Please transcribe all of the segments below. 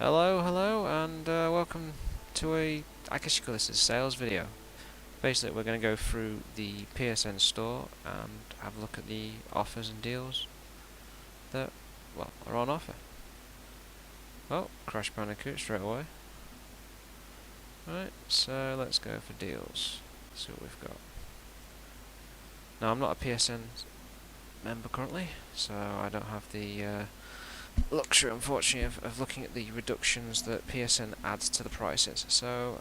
Hello, and welcome to I guess you call this a sales video. Basically, we're going to go through the PSN store and have a look at the offers and deals that, well, are on offer. Oh, Crash Bandicoot straight away. Right, so let's go for deals. See what we've got. Now, I'm not a PSN member currently, so I don't have the luxury, unfortunately, of looking at the reductions that PSN adds to the prices. So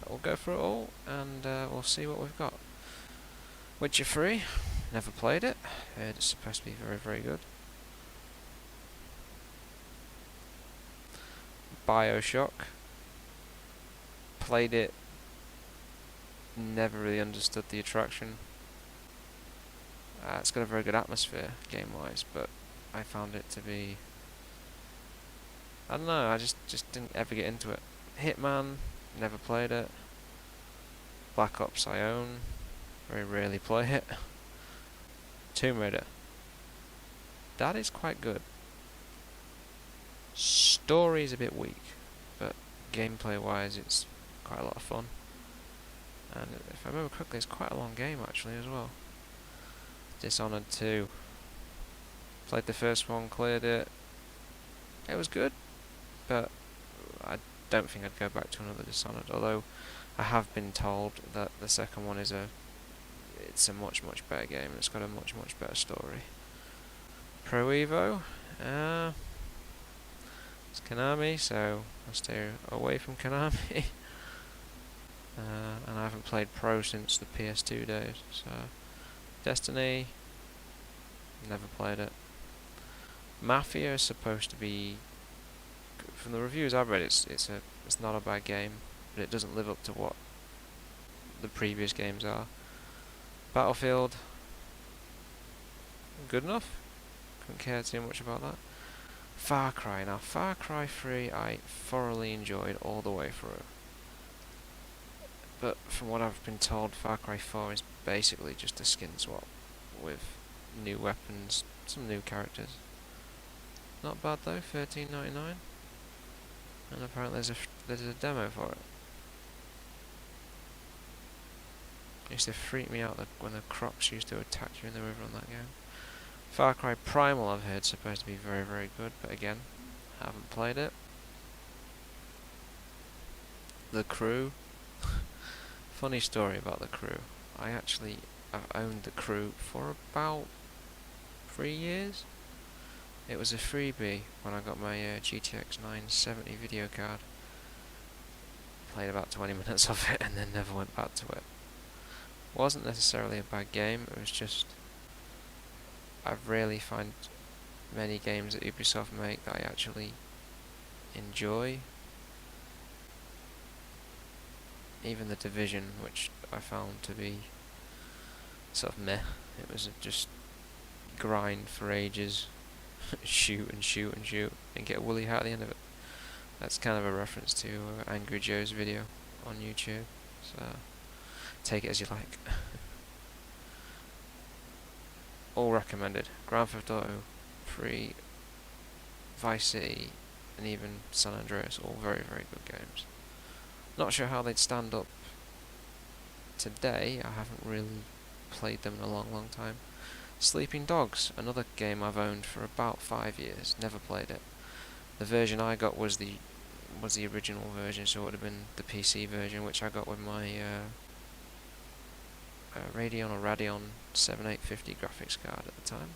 we'll go through it all and we'll see what we've got. Witcher 3, never played it. Heard it's supposed to be very good. Bioshock, played it, never really understood the attraction. It's got a very good atmosphere game-wise, but I found it to be, I don't know, I just didn't ever get into it. Hitman, never played it. Black Ops I own, very rarely play it. Tomb Raider, that is quite good. Story is a bit weak, but gameplay wise it's quite a lot of fun. And if I remember correctly, it's quite a long game actually as well. Dishonored 2, played the first one, cleared it. It was good, but I don't think I'd go back to another Dishonored, although I have been told that the second one is it's a much better game and it's got a much better story. Pro Evo, it's Konami, so I'll stay away from Konami. And I haven't played Pro since the PS2 days, so Destiny, never played it. Mafia is supposed to be, from the reviews I've read, it's not a bad game, but it doesn't live up to what the previous games are. Battlefield, good enough. Couldn't care too much about that. Far Cry, now Far Cry 3 I thoroughly enjoyed all the way through. But from what I've been told, Far Cry 4 is basically just a skin swap with new weapons, some new characters. Not bad though, $13.99, and apparently there's a demo for it. Used to freak me out when the crocs used to attack you in the river on that game. Far Cry Primal I've heard supposed to be very good, but again, haven't played it. The Crew. Funny story about The Crew. I've owned The Crew for about 3 years. It was a freebie when I got my GTX 970 video card. Played about 20 minutes of it and then never went back to it. Wasn't necessarily a bad game, it was just I rarely find many games that Ubisoft make that I actually enjoy. Even The Division, which I found to be sort of meh. It was just grind for ages, shoot and get a woolly hat at the end of it. That's kind of a reference to Angry Joe's video on YouTube, so take it as you like. All recommended. Grand Theft Auto 3, Vice City, and even San Andreas, all very good games. Not sure how they'd stand up today. I haven't really played them in a long time. Sleeping Dogs, another game I've owned for about 5 years. Never played it. The version I got was the original version, so it would have been the PC version, which I got with my Radeon 7850 graphics card at the time.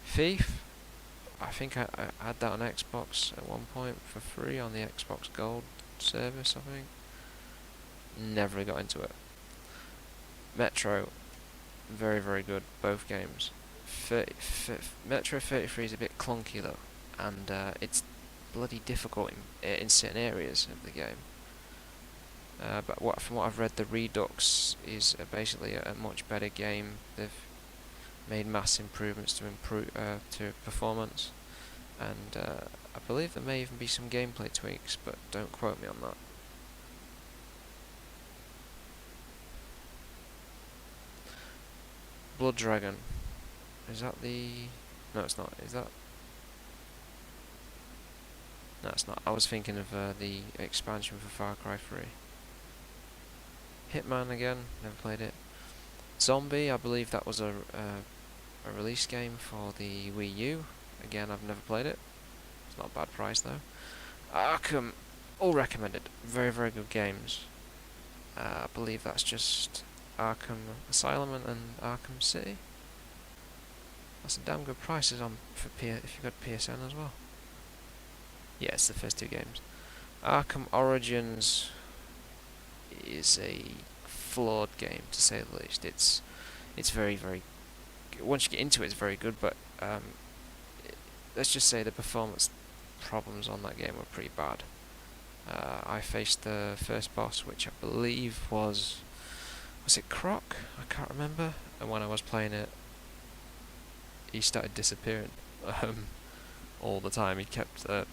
Thief, I think I had that on Xbox at one point for free on the Xbox Gold service, I think. Never got into it. Metro, very good, both games. Metro 33 is a bit clunky though, and it's bloody difficult in certain areas of the game. But from what I've read, the Redux is basically a much better game. They've made mass improvements to performance, and I believe there may even be some gameplay tweaks, but don't quote me on that. Blood Dragon, is that the... no, it's not. Is that... No, it's not. I was thinking of the expansion for Far Cry 3. Hitman again, never played it. Zombie, I believe that was a release game for the Wii U. Again, I've never played it. It's not a bad price though. Arkham, all recommended. Very, very good games. I believe that's just Arkham Asylum and Arkham City. That's a damn good prices on for if you've got PSN as well. Yeah, it's the first two games. Arkham Origins is a flawed game to say the least. It's very, very. Once you get into it, it's very good, but let's just say the performance problems on that game were pretty bad. I faced the first boss, which I believe was it Croc? I can't remember. And when I was playing it, he started disappearing all the time. He kept the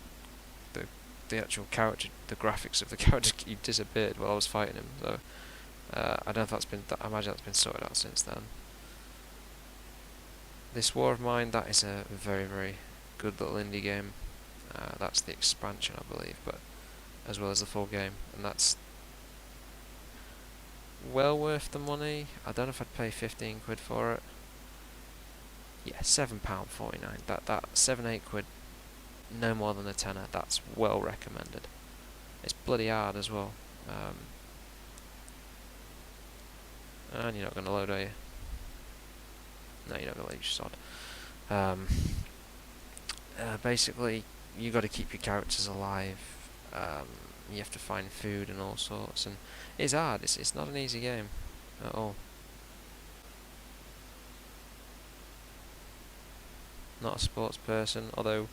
actual character, the graphics of the character, he disappeared while I was fighting him. So I don't know if that's been. I imagine that's been sorted out since then. This War of Mine, that is a very, very good little indie game. That's the expansion, I believe, but as well as the full game, and that's well worth the money. I don't know if I'd pay 15 quid for it. Yeah, £7.49. That 7-8 quid, no more than a tenner. That's well recommended. It's bloody hard as well. And you're not going to load, are you? No, you're not going to load, you sod. Basically, you got to keep your characters alive. You have to find food and all sorts, and it's hard. It's not an easy game at all. Not a sports person, although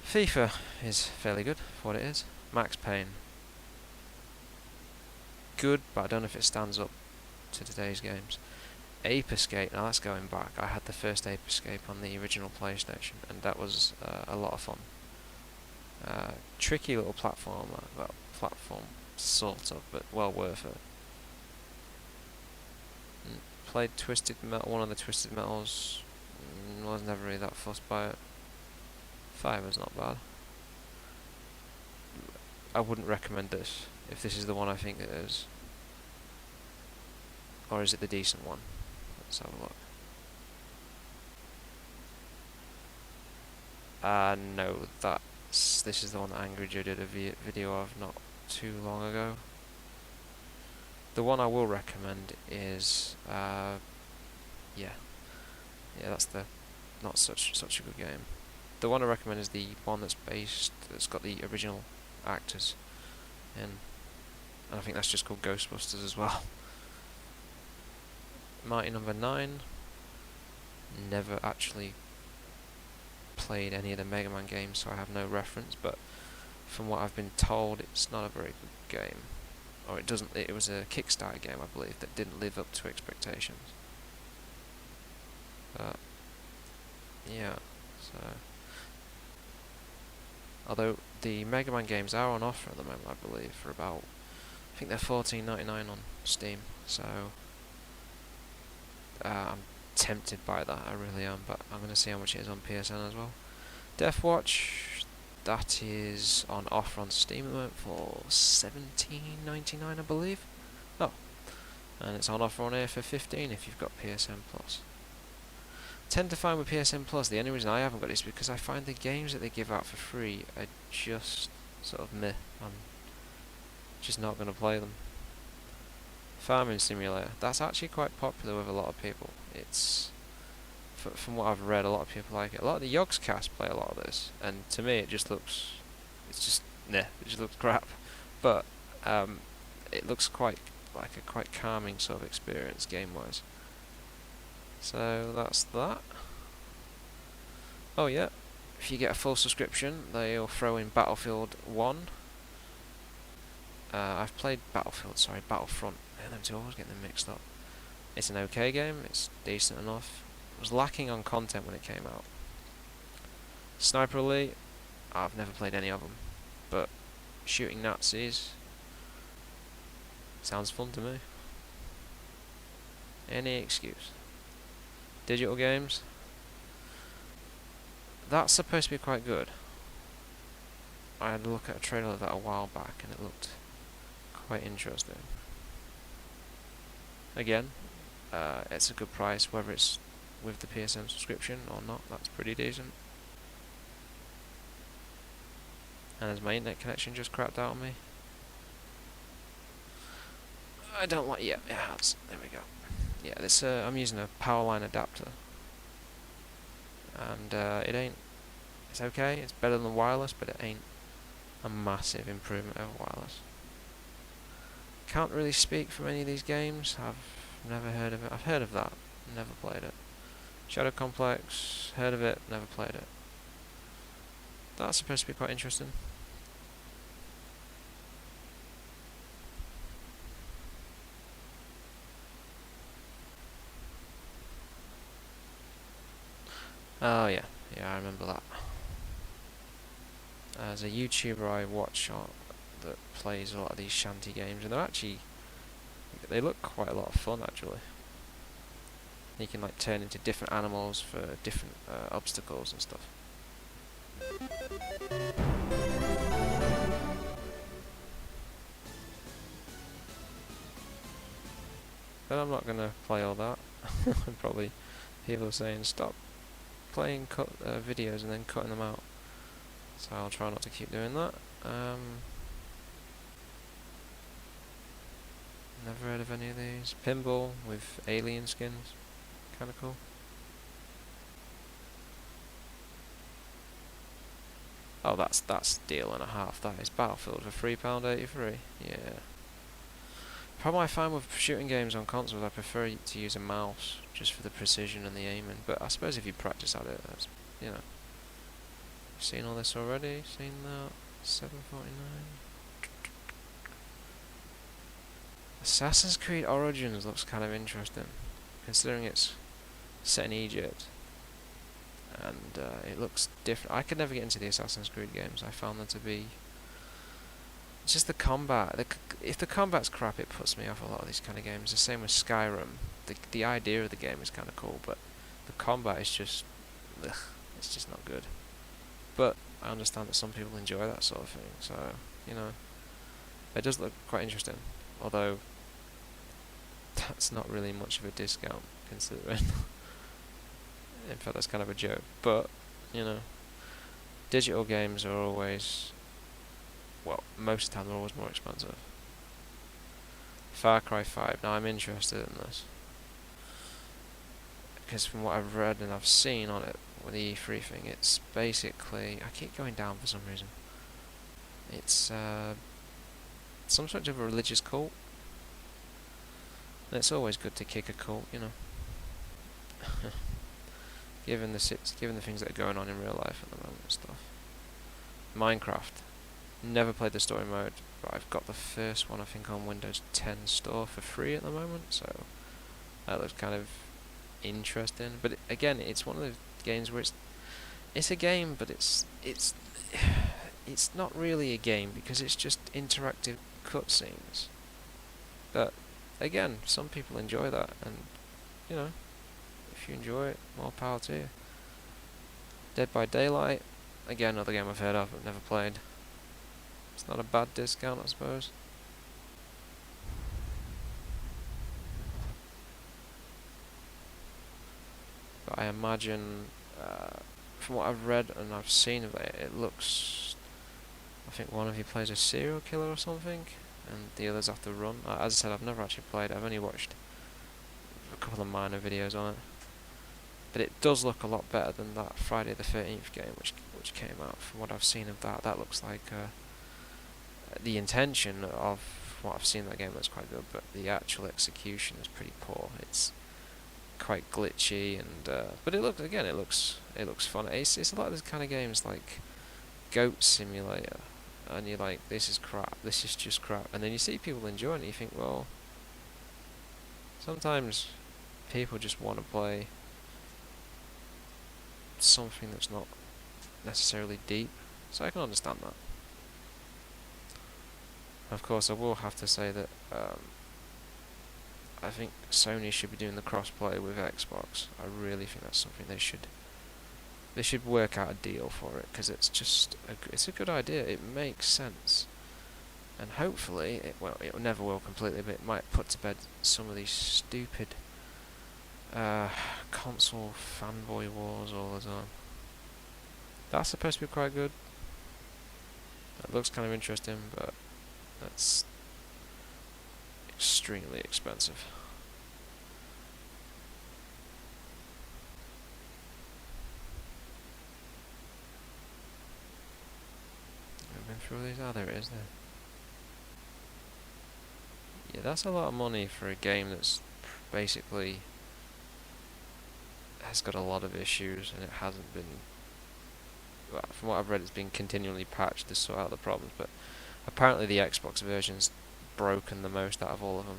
FIFA is fairly good for what it is. Max Payne, good, but I don't know if it stands up to today's games. Ape Escape, now that's going back. I had the first Ape Escape on the original PlayStation, and that was a lot of fun. Tricky little platformer, well, platform sort of, but well worth it. Played Twisted Metal, one of the Twisted Metals. Was never really that fussed by it. Fire's not bad. I wouldn't recommend this if this is the one I think it is. Or is it the decent one? Let's have a look. No, this is the one that Angry Joe did a video of not too long ago. The one I will recommend is, that's the not such a good game. The one I recommend is the one that's got the original actors in, and I think that's just called Ghostbusters as well. Mighty Number 9. Never actually played any of the Mega Man games, so I have no reference, but from what I've been told, it's not a very good game. Or it doesn't. It was a Kickstarter game, I believe, that didn't live up to expectations. Yeah, so although the Mega Man games are on offer at the moment, I believe, for about, I think they're $14.99 on Steam. So I'm tempted by that, I really am, but I'm going to see how much it is on PSN as well. Death Watch, that is on offer on Steam at the moment for $17.99, I believe. Oh, and it's on offer on here for $15 if you've got PSN Plus. Tend to find with PSN Plus, the only reason I haven't got it is because I find the games that they give out for free are just sort of meh. I'm just not going to play them. Farming Simulator, that's actually quite popular with a lot of people. It's, from what I've read, a lot of people like it. A lot of the Yogscast play a lot of this, and to me it just looks, it just looks crap. But it looks quite like a quite calming sort of experience game-wise. So that's that. Oh yeah, if you get a full subscription, they'll throw in Battlefield 1. I've played Battlefront. Them two, always get them mixed up. It's an okay game. It's decent enough. It was lacking on content when it came out. Sniper Elite, I've never played any of them, but shooting Nazis sounds fun to me. Any excuse. Digital games, that's supposed to be quite good. I had a look at a trailer of that a while back, and it looked quite interesting. Again, it's a good price, whether it's with the PSN subscription or not. That's pretty decent. And has my internet connection just crapped out on me? I don't like. Yeah, it has. There we go. Yeah, this I'm using a power line adapter, and it ain't. It's okay. It's better than wireless, but it ain't a massive improvement over wireless. Can't really speak from any of these games. I've never heard of it. I've heard of that. Never played it. Shadow Complex. Heard of it. Never played it. That's supposed to be quite interesting. Oh yeah, yeah, I remember that. There's a YouTuber I watch that plays a lot of these shanty games, and they look quite a lot of fun actually. You can like turn into different animals for different obstacles and stuff. But I'm not gonna play all that. Probably people are saying stop playing videos and then cutting them out. So I'll try not to keep doing that. Never heard of any of these. Pinball with alien skins. Kinda cool. Oh, that's deal and a half. That is Battlefield for £3.83. Yeah. Problem I find with shooting games on consoles, I prefer to use a mouse just for the precision and the aiming. But I suppose if you practice at it, that's, you know. Seen all this already? Seen that? 7.49. Assassin's Creed Origins looks kind of interesting, considering it's set in Egypt, and it looks different. I could never get into the Assassin's Creed games. I found them to be just the combat. If the combat's crap, it puts me off a lot of these kind of games. The same with Skyrim. The idea of the game is kind of cool, but the combat is just, ugh, it's just not good. But I understand that some people enjoy that sort of thing, so you know, it does look quite interesting. Although that's not really much of a discount considering. In fact, that's kind of a joke. But you know, digital games are always, well, most of the time they're always more expensive. Far Cry 5. Now I'm interested in this because from what I've read and I've seen on it with the E3 thing, it's basically, I keep going down for some reason. It's some sort of a religious cult. And it's always good to kick a cult, you know. given the things that are going on in real life at the moment and stuff. Minecraft. Never played the story mode, but I've got the first one I think on Windows 10 store for free at the moment, so that looks kind of interesting. But again, it's one of those games where it's a game, but it's not really a game because it's just interactive cutscenes. But again, some people enjoy that, and you know, if you enjoy it, more power to you. Dead by Daylight, again, another game I've heard of but never played. It's not a bad discount, I suppose. But I imagine, from what I've read and I've seen of it, it looks, I think one of you plays a serial killer or something, and the others have to run. As I said, I've never actually played it. I've only watched a couple of minor videos on it. But it does look a lot better than that Friday the 13th game, which came out. From what I've seen of that, that looks like the intention of what I've seen of that game looks quite good, but the actual execution is pretty poor. It's quite glitchy, and but it looks fun. It's a lot of those kind of games like Goat Simulator, and you're like, this is crap, this is just crap, and then you see people enjoying it, and you think, well, sometimes people just want to play something that's not necessarily deep, so I can understand that. Of course, I will have to say that I think Sony should be doing the crossplay with Xbox. I really think that's something they should They should work out a deal for it, because it's just it's a good idea. It makes sense, and hopefully, it never will completely, but it might put to bed some of these stupid console fanboy wars all the time. That's supposed to be quite good. It looks kind of interesting, but that's extremely expensive. Moving through these. Oh, there it is there. Yeah, that's a lot of money for a game that's basically has got a lot of issues, and it hasn't been. Well, from what I've read, it's been continually patched to sort out the problems, but apparently the Xbox version's broken the most out of all of them.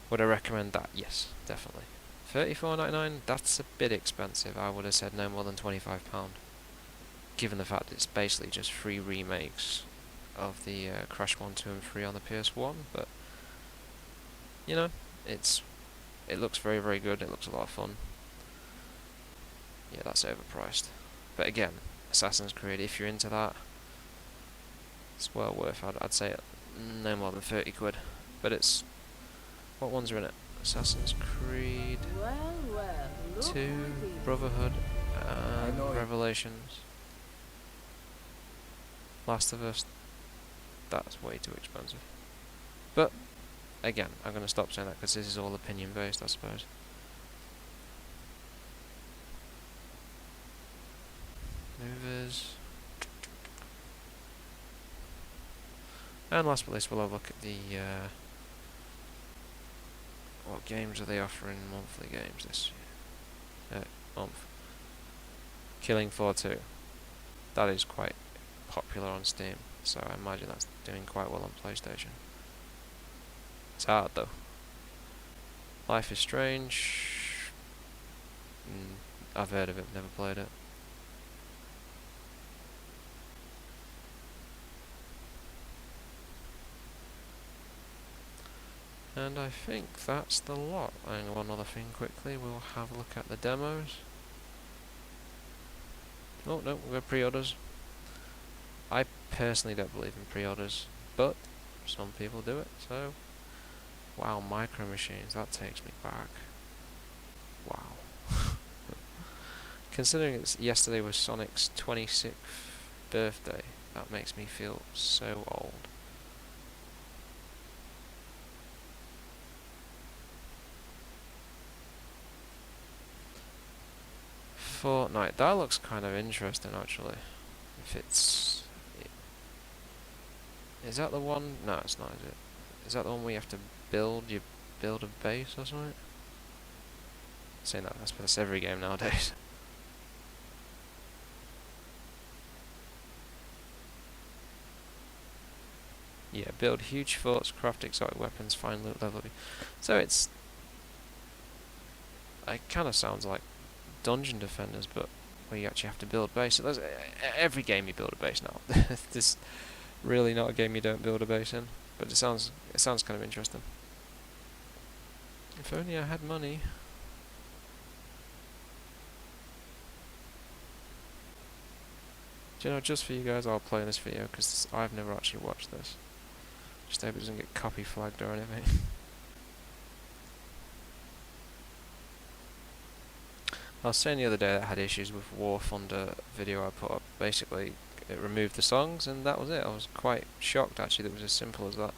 Would I recommend that? Yes, definitely. $34.99, that's a bit expensive. I would have said no more than £25, given the fact that it's basically just 3 remakes of the Crash 1, 2 and 3 on the PS1, but you know, it looks very, very good. It looks a lot of fun. Yeah, that's overpriced. But again, Assassin's Creed, if you're into that, it's well worth. I'd say no more than 30 quid. But it's... what ones are in it? Assassin's Creed 2, Brotherhood, and Revelations. Last of Us, that's way too expensive. But, again, I'm going to stop saying that because this is all opinion based, I suppose. Movers. And last but least, we'll have a look at the what games are they offering monthly games this month. Killing Floor 2. That is quite popular on Steam, so I imagine that's doing quite well on PlayStation. It's hard though. Life is Strange. I've heard of it, never played it. And I think that's the lot. And one other thing quickly, we'll have a look at the demos. Oh no, we've got pre-orders. I personally don't believe in pre-orders, but some people do it, so... Wow, Micro Machines, that takes me back. Wow. Considering yesterday was Sonic's 26th birthday, that makes me feel so old. Fortnite, that looks kind of interesting actually. If it's... Is that the one? No, it's not, is it? Is that the one where you have to build a base or something? Saying that, I suppose every game nowadays. Yeah, build huge forts, craft exotic weapons, find loot level. So it's... It kind of sounds like Dungeon Defenders, but where you actually have to build base. So every game you build a base now. There's really not a game you don't build a base in, but it sounds kind of interesting. If only I had money. Do you know, just for you guys, I'll play this video because I've never actually watched this. Just hope it doesn't get copy flagged or anything. I was saying the other day that I had issues with War Thunder video I put up. Basically, it removed the songs and that was it. I was quite shocked actually that it was as simple as that.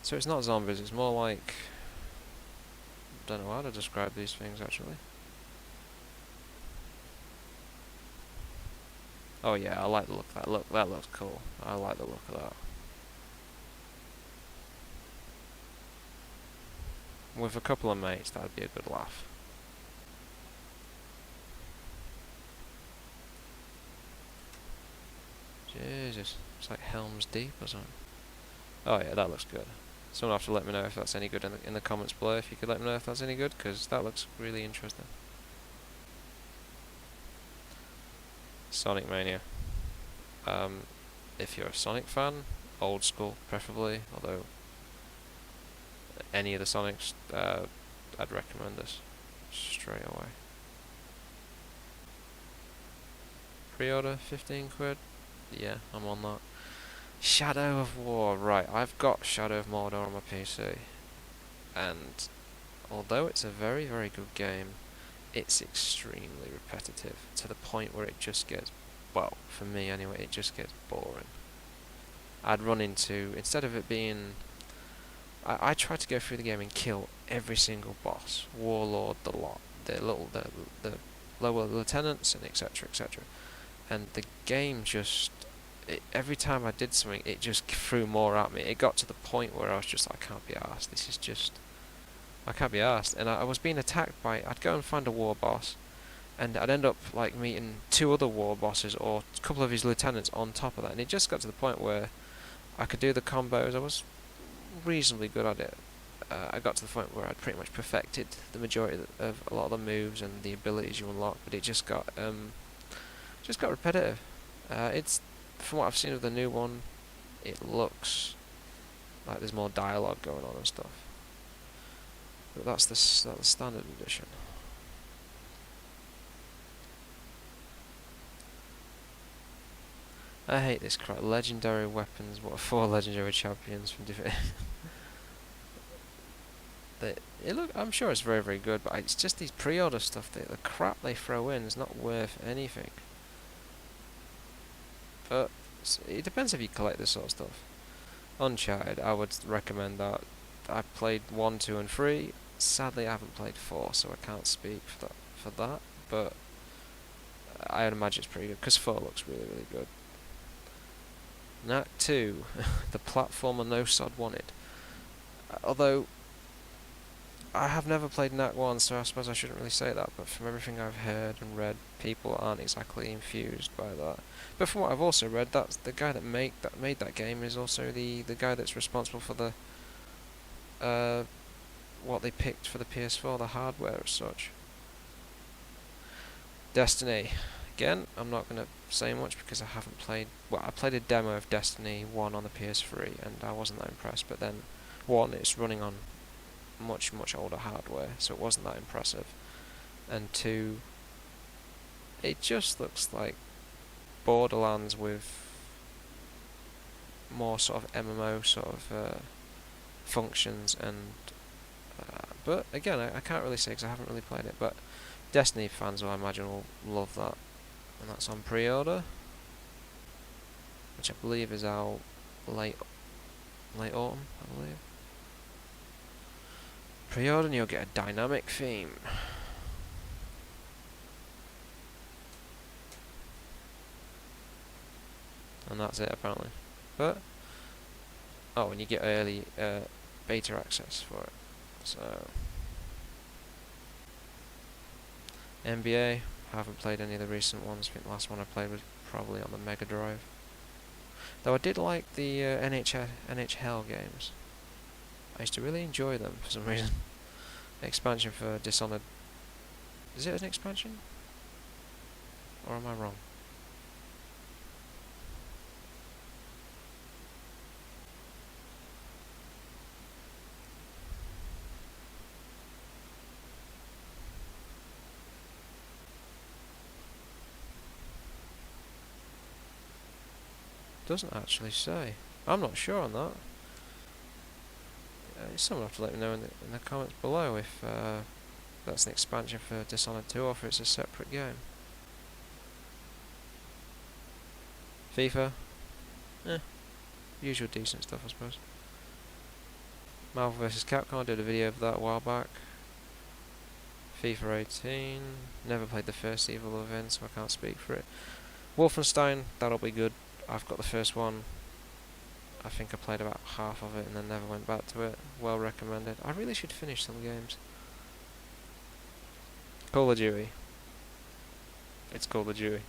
So it's not zombies, it's more like... I don't know how to describe these things actually. Oh yeah, I like the look of that. Look, that looks cool. I like the look of that. With a couple of mates, that'd be a good laugh. Jesus, it's like Helm's Deep or something. Oh yeah, that looks good. Someone will have to let me know if that's any good in the comments below, if you could let me know if that's any good, because that looks really interesting. Sonic Mania. If you're a Sonic fan, old school, preferably. Although any of the Sonics, I'd recommend this straight away. Pre-order, 15 quid. Yeah, I'm on that. Shadow of War, right, I've got Shadow of Mordor on my PC, and although it's a very, very good game, it's extremely repetitive, to the point where it just gets, well, for me anyway, it just gets boring. I'd run into, instead of it being, I try to go through the game and kill every single boss, warlord, the lot, the lower lieutenants, and etc, etc. And the game just, every time I did something, it just threw more at me. It got to the point where I was just like, I can't be arsed. This is just, I can't be arsed. And I was being attacked by, I'd go and find a war boss, and I'd end up like meeting 2 other war bosses or a couple of his lieutenants on top of that. And it just got to the point where I could do the combos. I was reasonably good at it. I got to the point where I'd pretty much perfected the majority of a lot of the moves and the abilities you unlock, but it just got repetitive. It's, from what I've seen of the new one, it looks like there's more dialogue going on and stuff. But that's the standard edition. I hate this crap. Legendary weapons. What, 4 legendary champions from different. I'm sure it's very, very good, but it's just these pre-order stuff. The crap they throw in is not worth anything. But it depends if you collect this sort of stuff. Uncharted, I would recommend that. I played 1, 2, and 3. Sadly, I haven't played 4, so I can't speak for that. But I would imagine it's pretty good, because 4 looks really, really good. Knack 2, the platformer no sod wanted. Although, I have never played Knack 1, so I suppose I shouldn't really say that, but from everything I've heard and read, people aren't exactly infused by that. But from what I've also read, that's the guy that made that game is also the guy that's responsible for the what they picked for the PS4, the hardware as such. Destiny. Again, I'm not going to say much because I haven't played. Well, I played a demo of Destiny 1 on the PS3 and I wasn't that impressed, but then 1, it's running on much, much older hardware, so it wasn't that impressive. And 2, it just looks like Borderlands with more sort of MMO sort of functions, and but again, I can't really say because I haven't really played it, but Destiny fans, I imagine, will love that. And that's on pre-order, which I believe is out late autumn, I believe. Pre-order and you'll get a dynamic theme. And that's it apparently. But oh, and you get early beta access for it. So NBA, I haven't played any of the recent ones. I think the last one I played was probably on the Mega Drive. Though I did like the NHL games. I used to really enjoy them for some reason. Expansion for Dishonored. Is it an expansion? Or am I wrong? Doesn't actually say. I'm not sure on that. Someone will have to let me know in the comments below if that's an expansion for Dishonored 2 or if it's a separate game. FIFA, usual decent stuff I suppose. Marvel vs Capcom, I did a video of that a while back. FIFA 18, never played the first Evil Within, so I can't speak for it. Wolfenstein, that'll be good. I've got the first one. I think I played about half of it and then never went back to it. Well recommended. I really should finish some games. Call of Duty. It's Call of Duty.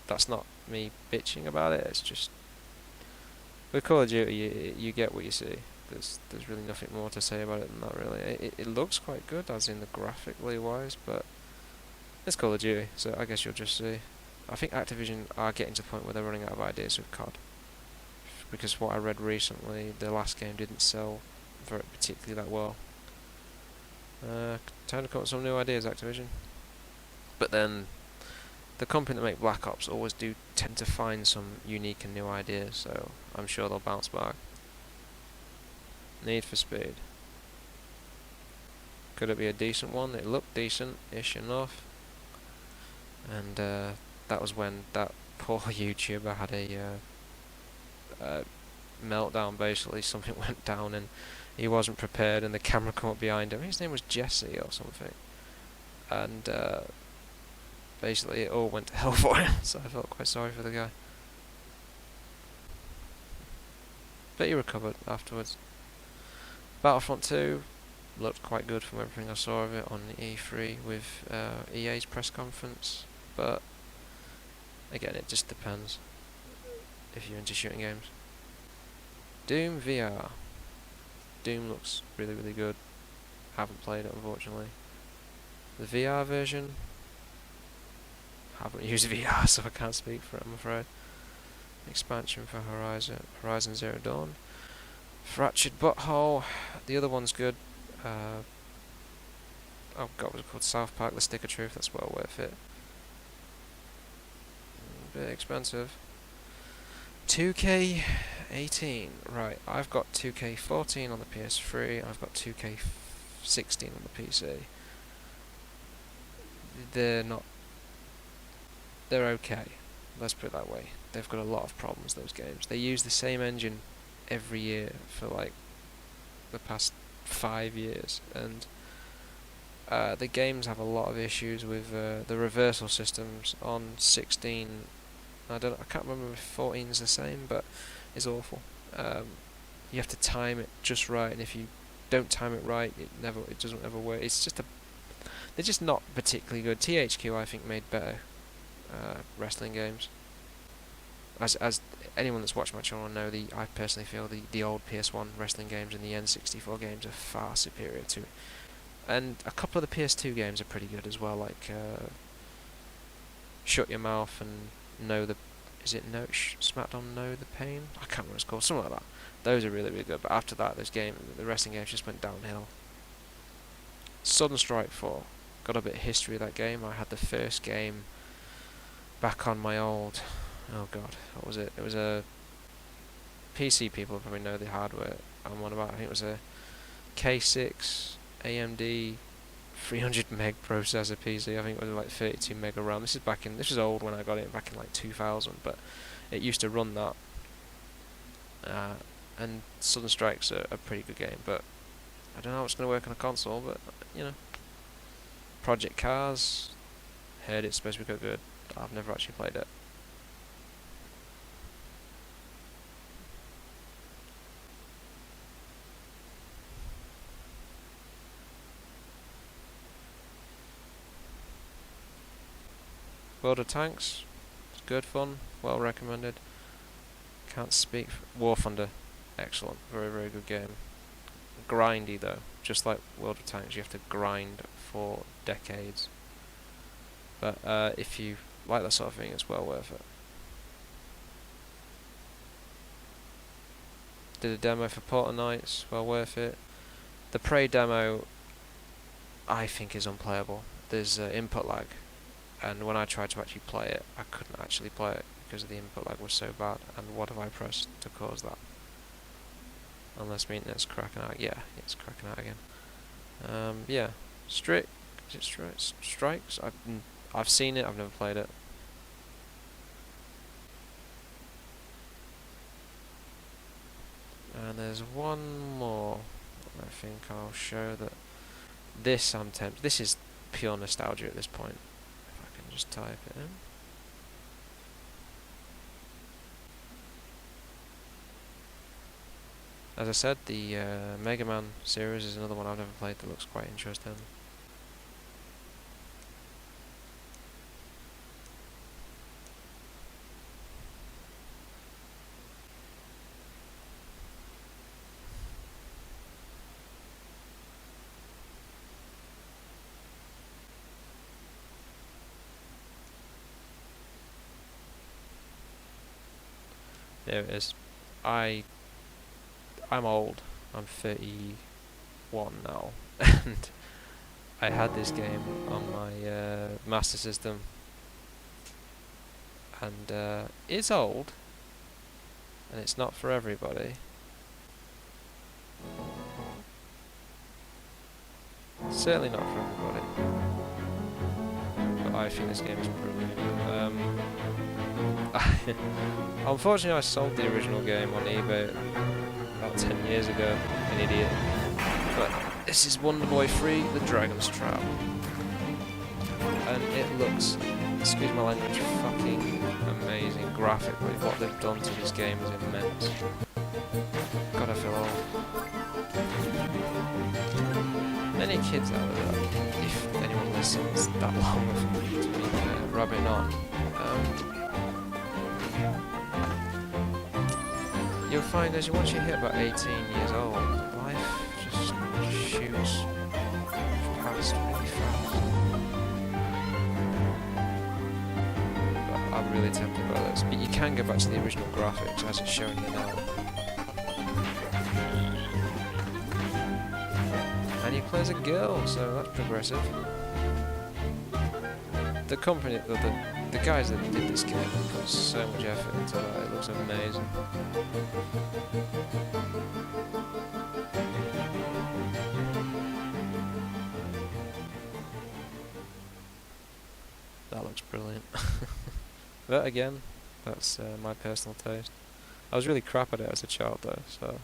That's not me bitching about it. It's just with Call of Duty, you get what you see. There's really nothing more to say about it than that. Really, it looks quite good, as in the graphically wise, but it's Call of Duty, so I guess you'll just see. I think Activision are getting to the point where they're running out of ideas with COD. Because what I read recently, the last game didn't sell very particularly that well. Time to come up with some new ideas, Activision. But then, the company that make Black Ops always do tend to find some unique and new ideas, so I'm sure they'll bounce back. Need for Speed. Could it be a decent one? It looked decent-ish enough. And that was when that poor YouTuber had a meltdown. Basically, something went down and he wasn't prepared, and the camera came up behind him. His name was Jesse or something, and basically it all went to hell for him. So I felt quite sorry for the guy. But he recovered afterwards. Battlefront 2 looked quite good from everything I saw of it on the E3 with EA's press conference, but again, it just depends if you're into shooting games. Doom VR. Doom looks really, really good. Haven't played it, unfortunately. The VR version, haven't used VR, so I can't speak for it, I'm afraid. Expansion for Horizon Zero Dawn. Fractured Butthole, the other one's good. Oh god, what was it called? South Park, The Stick of Truth, that's well worth it. A bit expensive. 2K18, right, I've got 2K14 on the PS3, I've got 2K16 on the PC. They're okay, let's put it that way. They've got a lot of problems, those games. They use the same engine every year for like the past 5 years, and the games have a lot of issues with the reversal systems on 16. I can't remember if 14 is the same, but it's awful. You have to time it just right, and if you don't time it right, it doesn't ever work. They're just not particularly good. THQ, I think, made better wrestling games. As anyone that's watched my channel know, I personally feel the old PS1 wrestling games and the N64 games are far superior to it. And a couple of the PS2 games are pretty good as well, like Shut Your Mouth and Smackdown Know the Pain? I can't remember what it's called, something like that. Those are really, really good, but after that, the wrestling games just went downhill. Southern Strike 4, got a bit of history of that game. I had the first game back on my old, oh god, what was it? It was a PC, people probably know the hardware I'm on about. I think it was a K6 AMD 300 meg processor PC. I think it was like 32 meg of RAM. This was old when I got it, back in like 2000, but it used to run that. And Southern Strike's a pretty good game, but I don't know how it's going to work on a console, but you know. Project Cars, heard it's supposed to be good. I've never actually played it. World of Tanks, it's good fun, well recommended. Can't speak War Thunder, excellent, very, very good game. Grindy though, just like World of Tanks, you have to grind for decades. But if you like that sort of thing, it's well worth it. Did a demo for Portal Knights, well worth it. The Prey demo, I think, is unplayable. There's input lag, and when I tried to actually play it, I couldn't actually play it because the input lag was so bad. And what have I pressed to cause that? Unless it's cracking out. Yeah, it's cracking out again. Yeah, Strikes? I've seen it. I've never played it. And there's one more. I think I'll show that. This I'm tempted. This is pure nostalgia at this point. If I can just type it in. As I said, the Mega Man series is another one I've never played that looks quite interesting. There it is. I'm old. I'm 31 now, and I had this game on my Master System, and it's old, and it's not for everybody. Certainly not for everybody. But I think this game is brilliant. Unfortunately, I sold the original game on eBay about 10 years ago. An idiot. But this is Wonder Boy 3: The Dragon's Trap. And it looks, excuse my language, fucking amazing graphically. What they've done to this game is immense. God, I feel old. Any kids out there, if anyone listens that long of me to me rabbiting on, you'll find as once you hit about 18 years old, life just shoots past really fast. But I'm really tempted by this. But you can go back to the original graphics as it's showing you now. And he plays a girl, so that's progressive. The company, the guys that did this game put so much effort into that, it looks amazing. That looks brilliant. But again, that's my personal taste. I was really crap at it as a child though, so